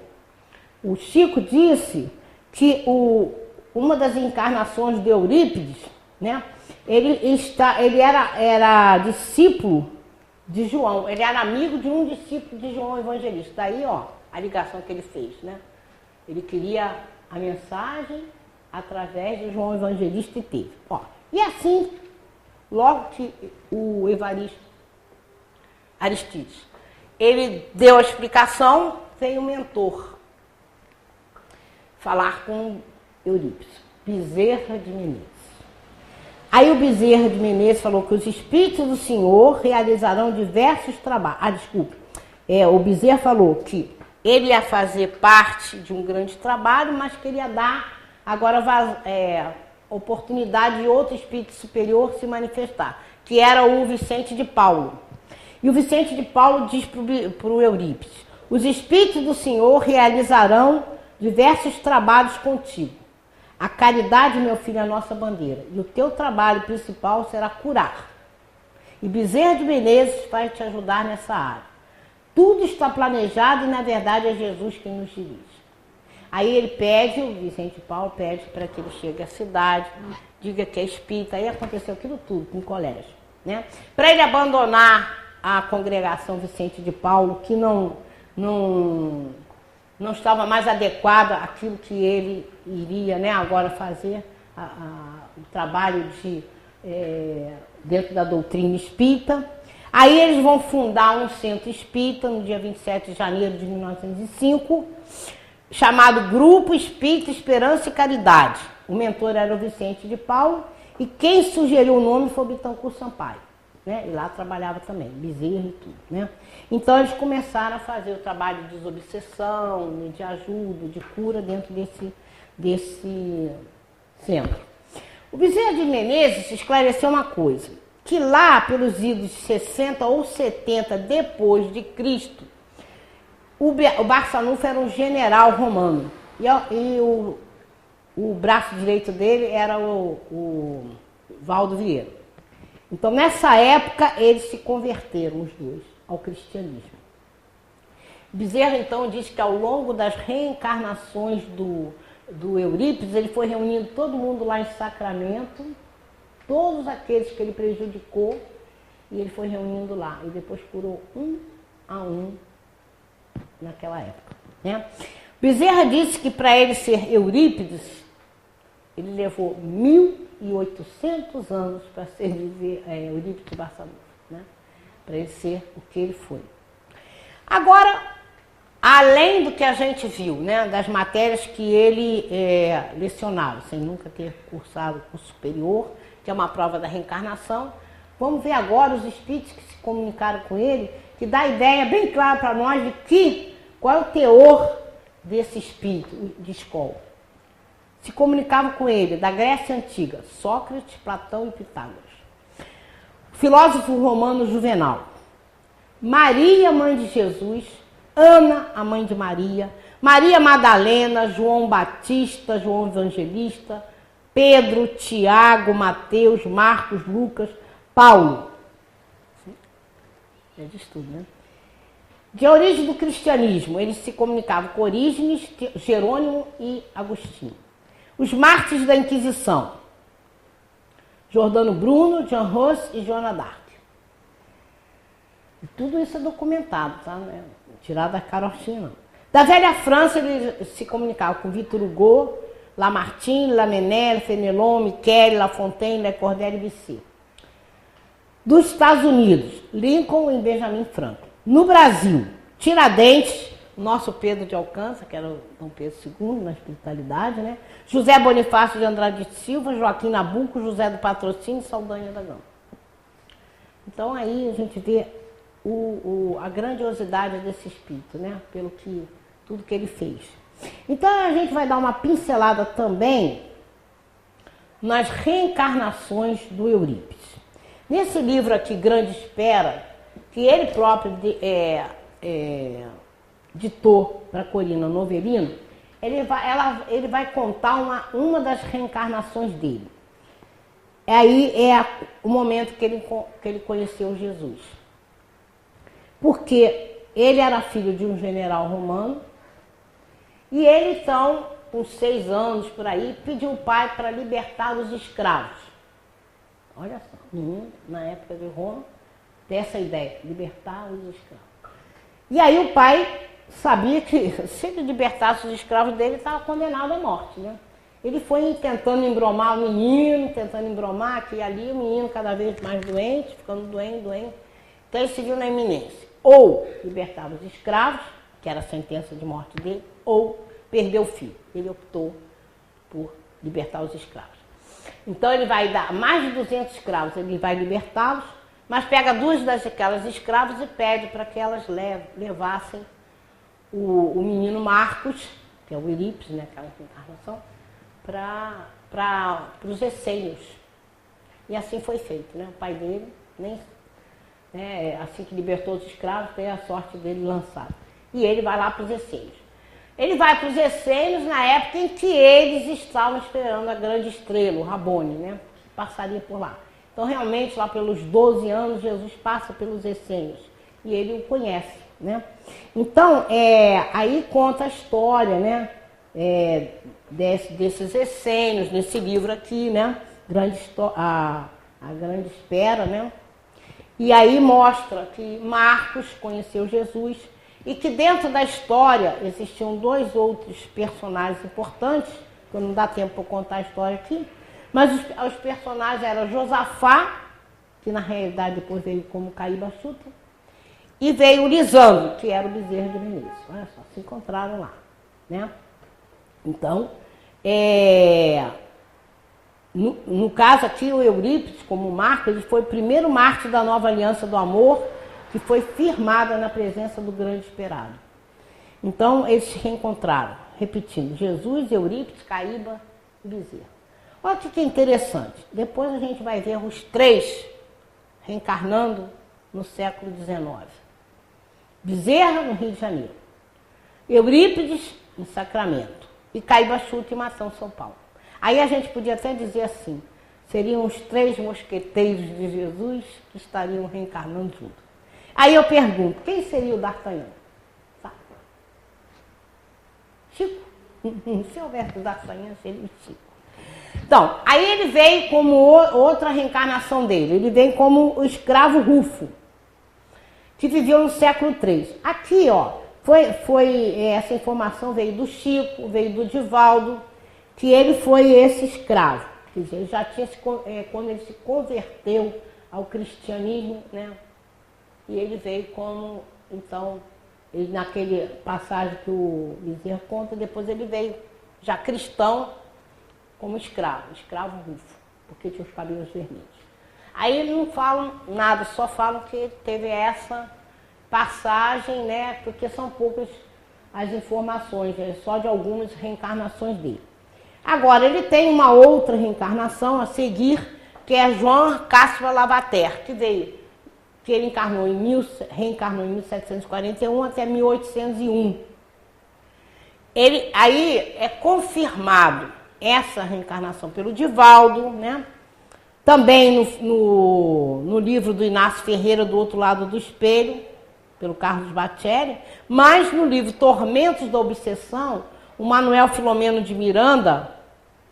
Chico disse que uma das encarnações de Eurípides, né? Ele era discípulo de João, ele era amigo de um discípulo de João Evangelista. Daí, ó, a ligação que ele fez, né? Ele queria a mensagem através de João Evangelista e teve. Ó, e assim, logo que o Aristides, ele deu a explicação, veio o mentor falar com Eurípides, Bezerra de Menezes. Aí o Bezerra de Menezes falou que os Espíritos do Senhor realizarão diversos trabalhos. O Bezerra falou que ele ia fazer parte de um grande trabalho, mas que ele ia dar agora oportunidade de outro espírito superior se manifestar, que era o Vicente de Paulo. E o Vicente de Paulo diz para o Eurípides, Os Espíritos do Senhor realizarão diversos trabalhos contigo. A caridade, meu filho, é a nossa bandeira. E o teu trabalho principal será curar. E Bezerra de Menezes vai te ajudar nessa área. Tudo está planejado e, na verdade, é Jesus quem nos dirige. Aí ele pede, o Vicente Paulo pede para que ele chegue à cidade, diga que é espírita. Aí aconteceu aquilo tudo com o colégio, né? Para ele abandonar a congregação Vicente de Paulo, que não estava mais adequada àquilo que ele iria, né, agora fazer, o trabalho dentro da doutrina espírita. Aí eles vão fundar um centro espírita no dia 27 de janeiro de 1905, chamado Grupo Espírita Esperança e Caridade. O mentor era o Vicente de Paulo e quem sugeriu o nome foi o Bittencourt Sampaio, né? E lá trabalhava também, Bezerra e tudo, né? Então eles começaram a fazer o trabalho de desobsessão, de ajuda, de cura dentro desse centro. O Bezerra de Menezes esclareceu uma coisa, que lá pelos idos 60 ou 70 depois de Cristo, o Barçanufo era um general romano e o braço direito dele era o Valdo Vieira. Então, nessa época, eles se converteram, os dois, ao cristianismo. Bezerra, então, diz que ao longo das reencarnações do Eurípides, ele foi reunindo todo mundo lá em Sacramento, todos aqueles que ele prejudicou, e ele foi reunindo lá. E depois curou um a um naquela época, né? Bezerra disse que para ele ser Eurípides, ele levou 1.800 anos para ser Eurípides Barçanufo, né? Para ele ser o que ele foi. Agora, além do que a gente viu, né, das matérias que ele lecionava, sem nunca ter cursado curso superior, que é uma prova da reencarnação, vamos ver agora os espíritos que se comunicaram com ele, que dá a ideia bem clara para nós de qual é o teor desse espírito de escola. Se comunicavam com ele da Grécia Antiga, Sócrates, Platão e Pitágoras. Filósofo romano Juvenal. Maria, mãe de Jesus, Ana, a mãe de Maria, Maria Madalena, João Batista, João Evangelista, Pedro, Tiago, Mateus, Marcos, Lucas, Paulo. É disso tudo, né? De origem do cristianismo, eles se comunicavam com Orígenes, Jerônimo e Agostinho. Os mártires da Inquisição, Jordano Bruno, Jean Hus e Joana d'Arc. E tudo isso é documentado, tá? Não é tirado da carochinha, não. Da velha França, eles se comunicavam com Victor Hugo, Lamartine, Lamennais, Fenelon, Michel, La Fontaine, Le Cordaire e Bissé. Dos Estados Unidos, Lincoln e Benjamin Franklin. No Brasil, Tiradentes, nosso Pedro de Alcântara, que era o Dom Pedro II na espiritualidade, né? José Bonifácio de Andrade de Silva, Joaquim Nabuco, José do Patrocínio e Saldanha da Gama. Então aí a gente vê a grandiosidade desse espírito, né? Tudo que ele fez. Então a gente vai dar uma pincelada também nas reencarnações do Eurípides. Nesse livro aqui, Grande Espera, que ele próprio ditou para Corina Novelino, ele vai contar uma das reencarnações dele. Aí é o momento que ele conheceu Jesus. Porque ele era filho de um general romano e ele, então, com 6 anos por aí, pediu o pai para libertar os escravos. Olha só, na época de Roma, tem essa ideia, libertar os escravos. E aí o pai sabia que se ele libertasse os escravos dele, estava condenado à morte, né? Ele foi tentando embromar o menino, tentando embromar aqui e ali, o menino cada vez mais doente, ficando doente. Então ele se viu na iminência. Ou libertava os escravos, que era a sentença de morte dele, ou perder o filho. Ele optou por libertar os escravos. Então ele vai dar mais de 200 escravos, ele vai libertá-los, mas pega 2 daquelas escravas e pede para que elas levassem o menino Marcos, que é o Eurípides, né, aquela encarnação, para os essênios. E assim foi feito, né? O pai dele, assim que libertou os escravos, teve a sorte dele lançado. E ele vai lá para os essênios. Ele vai para os essênios na época em que eles estavam esperando a grande estrela, o Rabboni, né? Que passaria por lá. Então, realmente, lá pelos 12 anos, Jesus passa pelos essênios. E ele o conhece, né? Então, aí conta a história, né? Desses essênios, nesse livro aqui, né? A Grande Espera, né? E aí mostra que Marcos conheceu Jesus e que dentro da história existiam 2 outros personagens importantes, que não dá tempo para contar a história aqui, mas os personagens eram Josafá, que na realidade depois veio como Caíba Chuta, e veio Lisandro, que era o bezerro de Vinícius. Olha só, se encontraram lá, né? Então, no caso aqui, o Eurípides, como Marcos, ele foi o primeiro mártir da nova aliança do amor, que foi firmada na presença do grande esperado. Então, eles se reencontraram, repetindo, Jesus, Eurípides, Caíba e Bezerra. Olha o que é interessante. Depois a gente vai ver os 3 reencarnando no século XIX. Bezerra, no Rio de Janeiro. Eurípides, em Sacramento. E Caíba Chuta, em Matão, São Paulo. Aí a gente podia até dizer assim, seriam os 3 mosqueteiros de Jesus que estariam reencarnando juntos. Aí eu pergunto, quem seria o D'Artagnan? Sabe? Chico. Se houvesse o D'Artagnan, seria o Chico. Então, aí ele veio como outra reencarnação dele. Ele veio como o escravo Rufo, que viveu no século III. Aqui, ó, essa informação veio do Chico, veio do Divaldo, que ele foi esse escravo. Quer dizer, ele já tinha quando ele se converteu ao cristianismo, né? E ele veio como, então, naquele passagem que o Bezerra conta, depois ele veio já cristão como escravo Rufo, porque tinha os cabelos vermelhos. Aí eles não falam nada, só falam que teve essa passagem, né? Porque são poucas as informações, só de algumas reencarnações dele. Agora, ele tem uma outra reencarnação a seguir, que é João Cássio Lavater, que ele reencarnou em 1741 até 1801. Aí é confirmado essa reencarnação pelo Divaldo, né? Também no livro do Inácio Ferreira, Do Outro Lado do Espelho, pelo Carlos Bacelli, mas no livro Tormentos da Obsessão, o Manuel Filomeno de Miranda,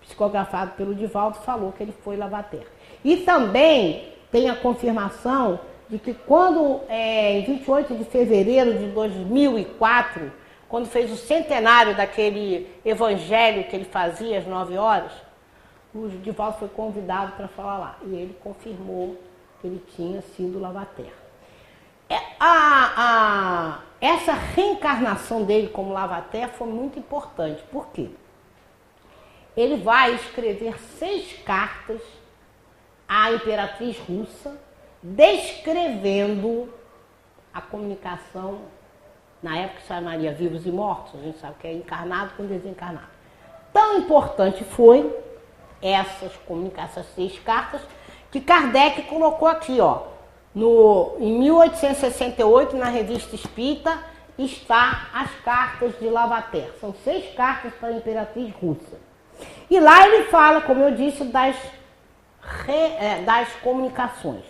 psicografado pelo Divaldo, falou que ele foi Lavater. E também tem a confirmação de que quando, em 28 de fevereiro de 2004, quando fez o centenário daquele evangelho que ele fazia às 9 horas, o Divaldo foi convidado para falar lá. E ele confirmou que ele tinha sido Lavater. Essa reencarnação dele como Lavater foi muito importante. Por quê? Ele vai escrever 6 cartas à imperatriz russa, descrevendo a comunicação, na época chamaria vivos e mortos, a gente sabe que é encarnado com desencarnado. Tão importante foi essas comunicações, 6 cartas, que Kardec colocou aqui, ó. Em 1868, na Revista Espírita, está as cartas de Lavater. São 6 cartas para a imperatriz russa. E lá ele fala, como eu disse, das comunicações.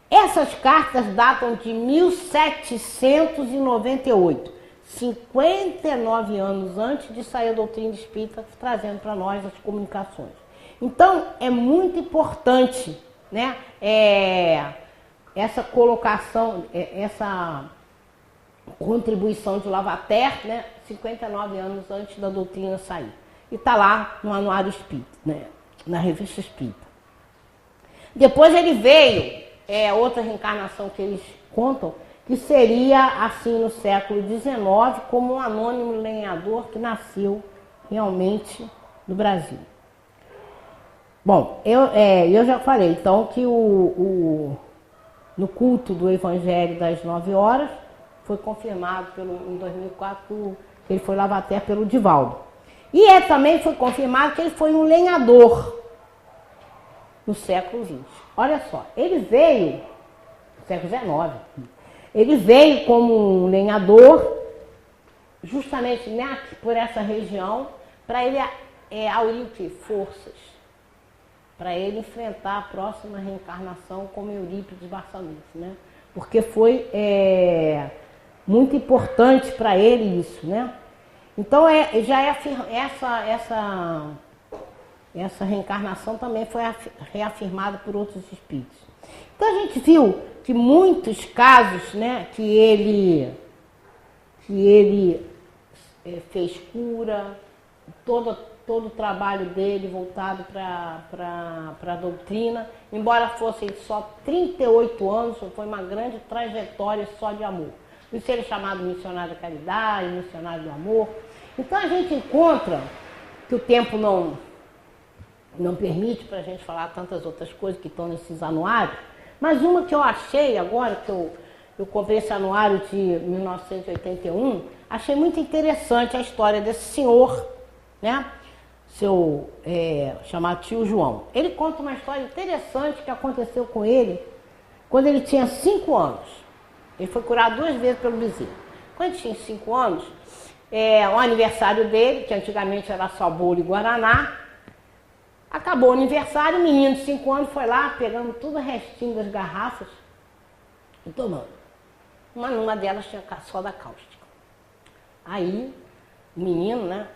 Essas cartas datam de 1798, 59 anos antes de sair a doutrina espírita, trazendo para nós as comunicações. Então, é muito importante, né, essa colocação, essa contribuição de Lavater, né, 59 anos antes da doutrina sair. E está lá no Anuário Espírita, né, na Revista Espírita. Depois ele veio, outra reencarnação que eles contam, que seria assim no século XIX, como um anônimo lenhador que nasceu realmente no Brasil. Bom, eu já falei, então, que no culto do Evangelho das 9 horas, foi confirmado em 2004 que ele foi Lavater pelo Divaldo. E também foi confirmado que ele foi um lenhador no século XX. Olha só, ele veio, no século XIX, ele veio como um lenhador justamente, né, por essa região, para ele aurir o quê? Forças. Para ele enfrentar a próxima reencarnação como Eurípides Barçanufo, né? Porque foi muito importante para ele isso, né? Então essa reencarnação também foi reafirmada por outros espíritos. Então a gente viu que muitos casos, né, que ele fez cura, todo o trabalho dele voltado para a doutrina, embora fossem só 38 anos, foi uma grande trajetória só de amor. Por isso ele é chamado missionário da caridade, missionário do amor. Então a gente encontra que o tempo não permite para a gente falar tantas outras coisas que estão nesses anuários, mas uma que eu achei agora, que eu comprei esse anuário de 1981, achei muito interessante a história desse senhor, né? Chamado Tio João. Ele conta uma história interessante que aconteceu com ele quando ele tinha 5 anos. Ele foi curado 2 vezes pelo bezerro. Quando ele tinha 5 anos, o aniversário dele, que antigamente era só bolo e guaraná, acabou o aniversário, o menino de 5 anos foi lá, pegando todo o restinho das garrafas e tomando. Numa delas tinha soda cáustica. Aí, o menino, né,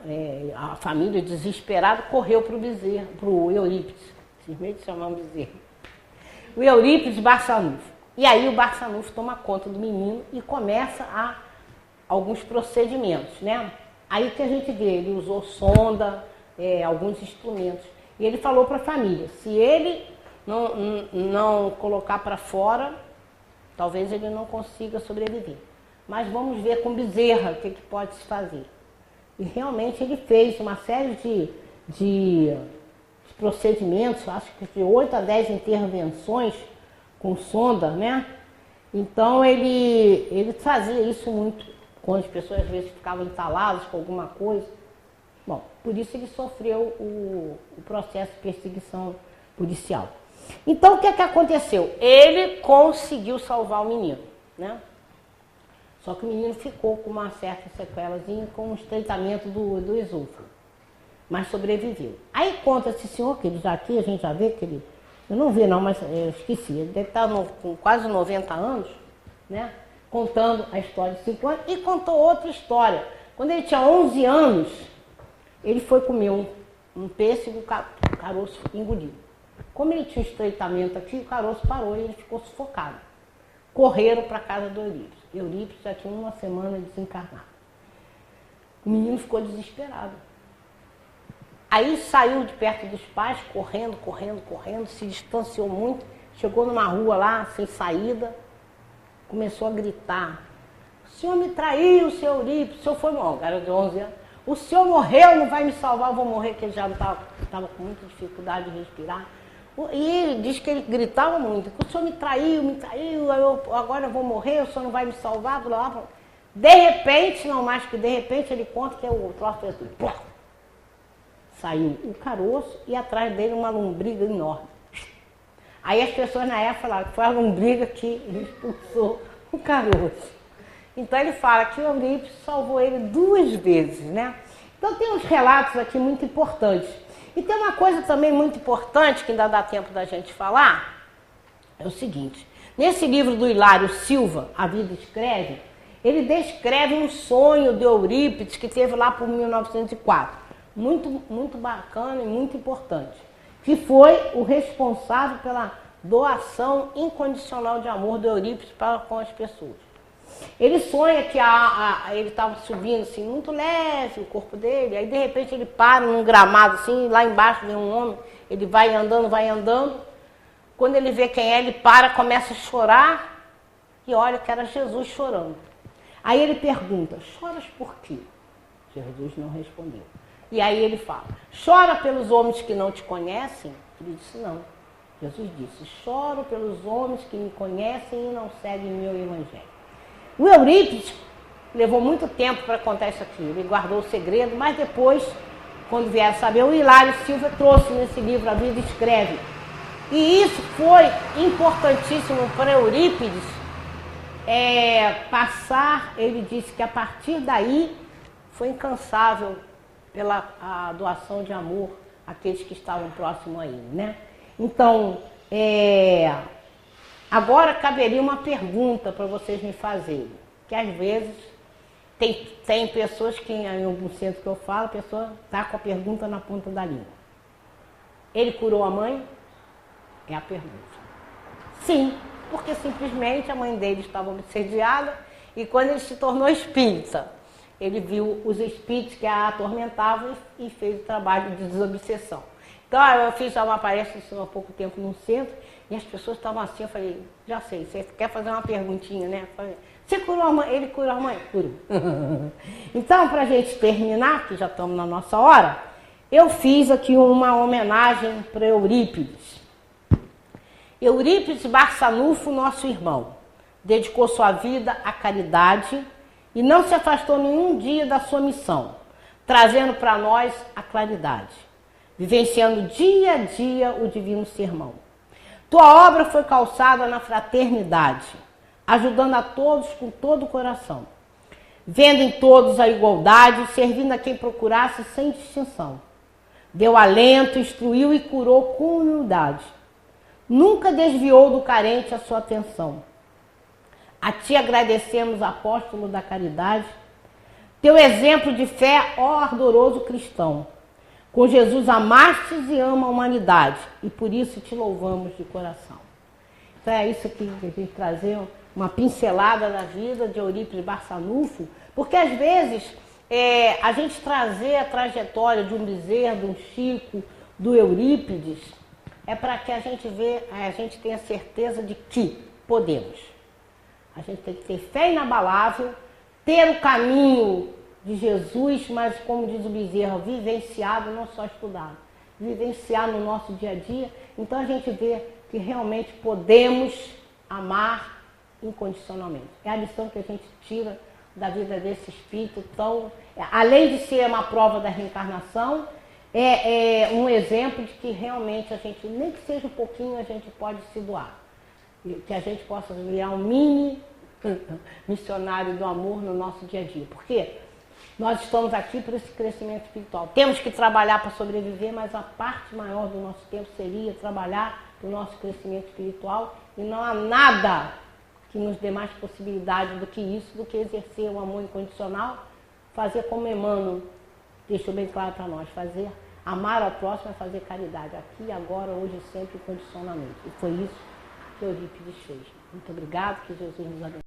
a família desesperada, correu para o Eurípides. Simplesmente chamam bezerro. O Eurípides Barçanufo. E aí o Barçanufo toma conta do menino e começa alguns procedimentos, né? Aí que a gente vê, ele usou sonda, alguns instrumentos. E ele falou para a família, se ele não colocar para fora, talvez ele não consiga sobreviver. Mas vamos ver com Bezerra o que pode se fazer. E realmente ele fez uma série de procedimentos, acho que de 8 a 10 intervenções com sonda, né? Então ele fazia isso muito, quando as pessoas às vezes ficavam entaladas com alguma coisa. Bom, por isso ele sofreu o processo de perseguição policial. Então o que aconteceu? Ele conseguiu salvar o menino, né? Só que o menino ficou com uma certa sequelazinha, com um estreitamento do esôfago, mas sobreviveu. Aí conta esse senhor, que ele já aqui, a gente já vê que ele, eu não vi não, mas eu esqueci, ele deve estar com quase 90 anos, né? Contando a história de 5 anos, e contou outra história. Quando ele tinha 11 anos, ele foi comer um pêssego, o caroço engoliu. Como ele tinha um estreitamento aqui, o caroço parou e ele ficou sufocado. Correram para a casa do Eurípides. Eurípides já tinha 1 semana desencarnado. O menino ficou desesperado. Aí saiu de perto dos pais, correndo, se distanciou muito, chegou numa rua lá, sem saída, começou a gritar: o senhor me traiu, seu Eurípides, o senhor foi morrer, era de 11 anos, o senhor morreu, não vai me salvar, eu vou morrer, que ele já estava com muita dificuldade de respirar. E ele diz que ele gritava muito: o senhor me traiu, agora eu vou morrer, o senhor não vai me salvar, blá, blá. De repente, não mais que de repente, ele conta que o troço fez assim, plá. Saiu o caroço e atrás dele uma lombriga enorme. Aí as pessoas na época falaram que foi a lombriga que expulsou o caroço. Então ele fala que o Eurípides salvou ele 2 vezes, né? Então tem uns relatos aqui muito importantes. E tem uma coisa também muito importante, que ainda dá tempo da gente falar, é o seguinte: nesse livro do Hilário Silva, A Vida Escreve, ele descreve um sonho de Eurípides que teve lá por 1904, muito bacana e muito importante, que foi o responsável pela doação incondicional de amor de Eurípides para com as pessoas. Ele sonha que ele estava subindo assim, muito leve o corpo dele, aí de repente ele para num gramado assim, lá embaixo vem um homem, ele vai andando, quando ele vê quem é, ele para, começa a chorar, e olha que era Jesus chorando. Aí ele pergunta: choras por quê? Jesus não respondeu. E aí ele fala: chora pelos homens que não te conhecem? Ele disse: não. Jesus disse: choro pelos homens que me conhecem e não seguem meu evangelho. O Eurípides levou muito tempo para contar isso aqui, ele guardou o segredo, mas depois, quando vieram saber, o Hilário Silva trouxe nesse livro A Vida Escreve. E isso foi importantíssimo para Eurípides passar, ele disse que a partir daí foi incansável pela a doação de amor àqueles que estavam próximos a ele, né? Então, agora caberia uma pergunta para vocês me fazerem, que às vezes tem pessoas que, em algum centro que eu falo, a pessoa está com a pergunta na ponta da língua. Ele curou a mãe? É a pergunta. Sim, porque simplesmente a mãe dele estava obsediada e quando ele se tornou espírita, ele viu os espíritos que a atormentavam e fez o trabalho de desobsessão. Então, eu fiz uma palestra há pouco tempo num centro e as pessoas estavam assim, eu falei, já sei, você quer fazer uma perguntinha, né? Eu falei, você curou a mãe? Ele curou a mãe? Curou. Então, para a gente terminar, que já estamos na nossa hora, eu fiz aqui uma homenagem para Eurípides. Eurípides Barçanufo, nosso irmão, dedicou sua vida à caridade e não se afastou nenhum dia da sua missão, trazendo para nós a claridade, vivenciando dia a dia o divino sermão. Tua obra foi calçada na fraternidade, ajudando a todos com todo o coração, vendo em todos a igualdade, servindo a quem procurasse sem distinção. Deu alento, instruiu e curou com humildade. Nunca desviou do carente a sua atenção. A ti agradecemos, apóstolo da caridade, teu exemplo de fé, ó ardoroso cristão. Com Jesus amastes e ama a humanidade, e por isso te louvamos de coração. Então é isso que a gente trazer uma pincelada da vida de Eurípides Barçanufo, porque às vezes a gente trazer a trajetória de um Bezerra, de um Chico, do Eurípides, é para que a gente tenha certeza de que podemos. A gente tem que ter fé inabalável, ter o caminho de Jesus, mas como diz o Bezerra, vivenciado, não só estudado, vivenciar no nosso dia a dia. Então a gente vê que realmente podemos amar incondicionalmente. É a lição que a gente tira da vida desse espírito tão, além de ser uma prova da reencarnação, é um exemplo de que realmente a gente, nem que seja um pouquinho, a gente pode se doar. Que a gente possa virar um mini missionário do amor no nosso dia a dia. Por quê? Nós estamos aqui por esse crescimento espiritual. Temos que trabalhar para sobreviver, mas a parte maior do nosso tempo seria trabalhar para o nosso crescimento espiritual, e não há nada que nos dê mais possibilidade do que isso, do que exercer o amor incondicional, fazer como Emmanuel deixou bem claro para nós, amar ao próximo é fazer caridade, aqui, agora, hoje e sempre, incondicionalmente. E foi isso que Eurípides fez. Muito obrigado, que Jesus nos abençoe.